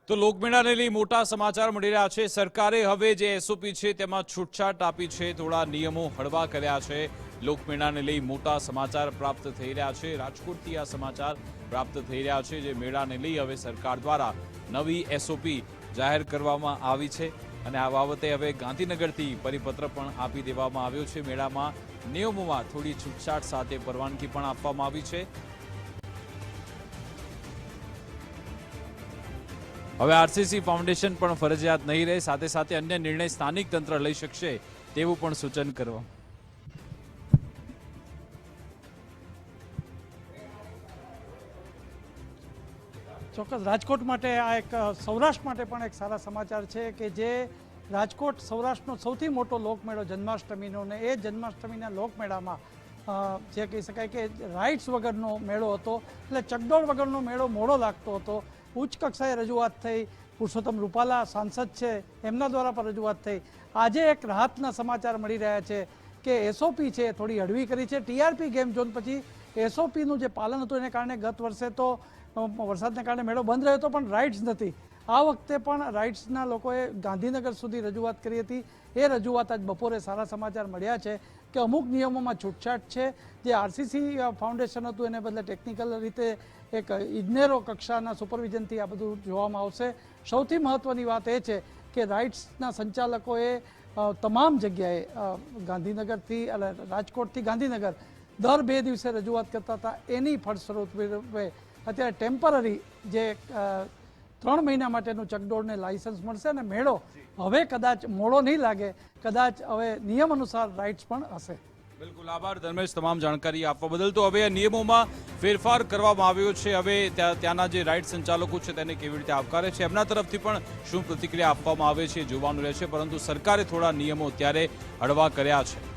તો લોકમેળાને લઈ મોટા સમાચાર મળી રહ્યા છે। સરકારે હવે જે એસઓપી છે તેમાં છૂટછાટ આપી છે, થોડા નિયમો હળવા કર્યા છે। લોકમેળાને લઈ મોટા સમાચાર પ્રાપ્ત થઈ રહ્યા છે। રાજકોટથી આ સમાચાર પ્રાપ્ત થઈ રહ્યા છે, જે મેળાને લઈ હવે સરકાર દ્વારા નવી એસઓપી જાહેર કરવામાં આવી છે અને આ બાબતે હવે ગાંધીનગરથી પરિપત્ર પણ આપી દેવામાં આવ્યો છે। મેળામાં નિયમોમાં થોડી છૂટછાટ સાથે પરવાનગી પણ આપવામાં આવી છે। હવે આરસીસી ફાઉન્ડેશન પણ ફરજિયાત નહીં રહે, સાથે સાથે અન્ય નિર્ણય સ્થાનિક તંત્ર લઈ શકશે તેવું પણ સૂચન કરવા। ચોક્કસ રાજકોટ માટે આ એક સૌરાષ્ટ્ર માટે પણ એક સારા સમાચાર છે કે જે રાજકોટ સૌરાષ્ટ્રનો સૌથી મોટો લોકમેળો જન્માષ્ટમીનો ને એ જન્માષ્ટમીના લોકમેળામાં જે કહી શકાય કે રાઇડ્સ વગરનો મેળો હતો, એટલે ચકડોળ વગરનો મેળો મોડો લાગતો હતો। ઉચ્ચ કક્ષાએ રજૂઆત થઈ, પુરુષોત્તમ રૂપાલા સાંસદ છે એમના દ્વારા પણ રજૂઆત થઈ। આજે એક રાહતના સમાચાર મળી રહ્યા છે કે એસઓપી છે થોડી હળવી કરી છે। ટીઆરપી ગેમ ઝોન પછી એસઓપીનું જે પાલન હતું એને કારણે ગત વર્ષે તો વરસાદને કારણે મેળો બંધ રહ્યો હતો, પણ રાઇડ્સ નથી। આ વખતે પણ રાઇડ્સના લોકોએ ગાંધીનગર સુધી રજૂઆત કરી હતી। એ રજૂઆત આજ બપોરે સારા સમાચાર મળ્યા છે કે અમુક નિયમોમાં છૂટછાટ છે। જે આરસીસી ફાઉન્ડેશન હતું એને બદલે ટેકનિકલ રીતે એક ઇજનેરો કક્ષાના સુપરવિઝનથી આ બધું જોવામાં આવશે। સૌથી મહત્ત્વની વાત એ છે કે રાઇડ્સના સંચાલકોએ તમામ જગ્યાએ ગાંધીનગરથી એટલે રાજકોટથી ગાંધીનગર દર 2 દિવસે રજૂઆત કરતા હતા, એની ફળસ્વરૂપ અત્યારે ટેમ્પરરી જે 3 મહિના માટેનું ચકડોળને લાયસન્સ મળશે અને મેળો હવે કદાચ મોડો નહીં લાગે, કદાચ હવે નિયમ અનુસાર રાઇડ્સ પણ હશે। બિલકુલ, આભાર ધર્મેશ તમામ જાણકારી આપવા બદલ। તો હવે નિયમોમાં ફેરફાર કરવામાં આવ્યો છે, હવે ત્યાંના જે રાઇડ સંચાલકો છે તેને કેવી રીતે આવકારે છે, એમના તરફથી પણ શું પ્રતિક્રિયા આપવામાં આવે છે જોવાનું રહેશે, પરંતુ સરકારે થોડા નિયમો ત્યારે હળવા કર્યા છે।